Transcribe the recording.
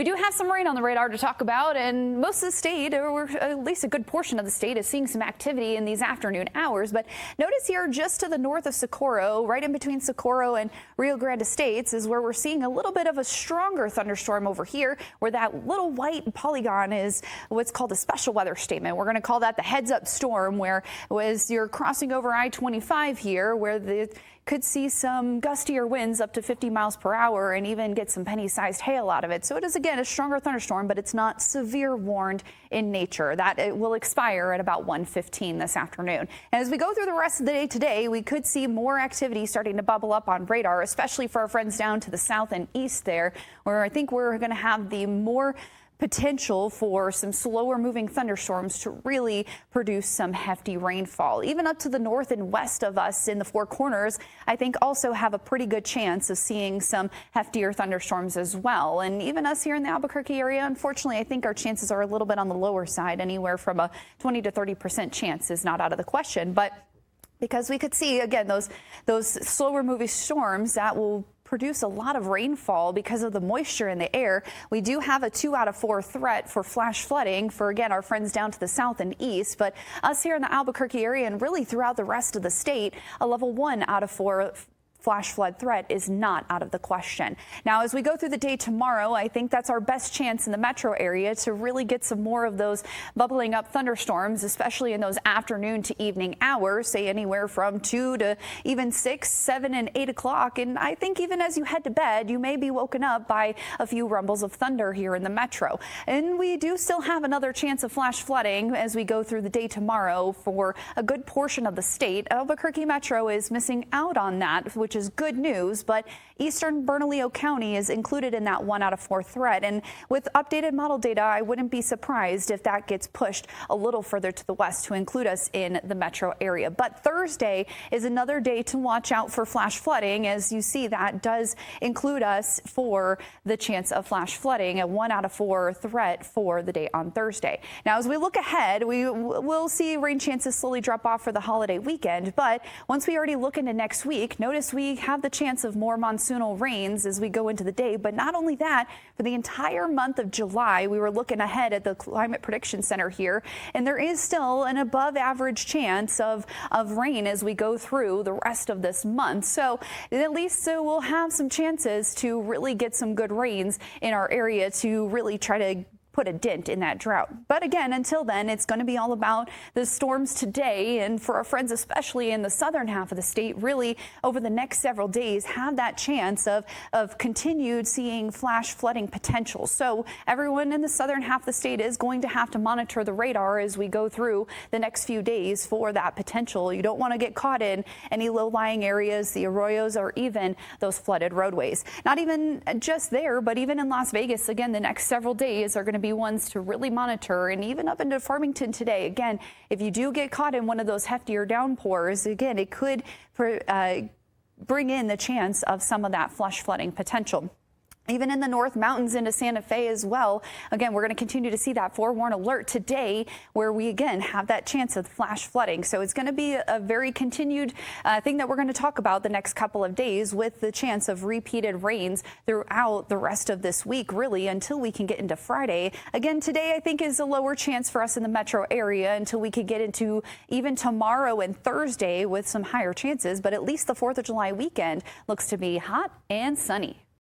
We do have some rain on the radar to talk about, and most of the state, or at least a good portion of the state, is seeing some activity in these afternoon hours. But notice here just to the north of Socorro, right in between Socorro and Rio Grande Estates, is where we're seeing a little bit of a stronger thunderstorm over here, where that little white polygon is what's called a special weather statement. We're going to call that the heads up storm, where as you're crossing over I-25 here, where the could see some gustier winds up to 50 miles per hour and even get some penny-sized hail out of it. So it is, again, a stronger thunderstorm, but it's not severe warned in nature. That it will expire at about 1:15 this afternoon. And as we go through the rest of the day today, we could see more activity starting to bubble up on radar, especially for our friends down to the south and east there, where I think we're going to have the more potential for some slower moving thunderstorms to really produce some hefty rainfall. Even up to the north and west of us in the Four Corners, I think also have a pretty good chance of seeing some heftier thunderstorms as well. And even us here in the Albuquerque area, unfortunately, I think our chances are a little bit on the lower side. Anywhere from a 20 to 30% chance is not out of the question. But because we could see, again, those slower moving storms that will produce a lot of rainfall because of the moisture in the air. We do have a 2 out of 4 threat for flash flooding for, again, our friends down to the south and east. But us here in the Albuquerque area and really throughout the rest of the state, a level 1 out of 4 flash flood threat is not out of the question. Now, as we go through the day tomorrow, I think that's our best chance in the metro area to really get some more of those bubbling up thunderstorms, especially in those afternoon to evening hours, say anywhere from 2 to even 6, 7, and 8 o'clock. And I think even as you head to bed, you may be woken up by a few rumbles of thunder here in the metro. And we do still have another chance of flash flooding as we go through the day tomorrow for a good portion of the state. Albuquerque Metro is missing out on that, which is good news, but eastern Bernalillo County is included in that 1 out of 4 threat. And with updated model data, I wouldn't be surprised if that gets pushed a little further to the west to include us in the metro area. But Thursday is another day to watch out for flash flooding. As you see, that does include us for the chance of flash flooding, a 1 out of 4 threat for the day on Thursday. Now, as we look ahead, we will see rain chances slowly drop off for the holiday weekend. But once we already look into next week, notice we have the chance of more monsoonal rains as we go into the day. But not only that, for the entire month of July, we were looking ahead at the Climate Prediction Center here, and there is still an above average chance of rain as we go through the rest of this month. So at least we'll have some chances to really get some good rains in our area to really try to put a dent in that drought. But again, until then, it's going to be all about the storms today. And for our friends, especially in the southern half of the state, really over the next several days, have that chance of continued seeing flash flooding potential. So everyone in the southern half of the state is going to have to monitor the radar as we go through the next few days for that potential. You don't want to get caught in any low-lying areas, the arroyos, or even those flooded roadways. Not even just there, but even in Las Vegas, again, the next several days are going to be ones to really monitor, and even up into Farmington today. Again, if you do get caught in one of those heftier downpours, again, it could bring in the chance of some of that flash flooding potential. Even in the North Mountains into Santa Fe as well. Again, we're going to continue to see that forewarn alert today, where we again have that chance of flash flooding. So it's going to be a very continued thing that we're going to talk about the next couple of days, with the chance of repeated rains throughout the rest of this week, really until we can get into Friday. Again, today I think is a lower chance for us in the metro area until we could get into even tomorrow and Thursday with some higher chances. But at least the 4th of July weekend looks to be hot and sunny.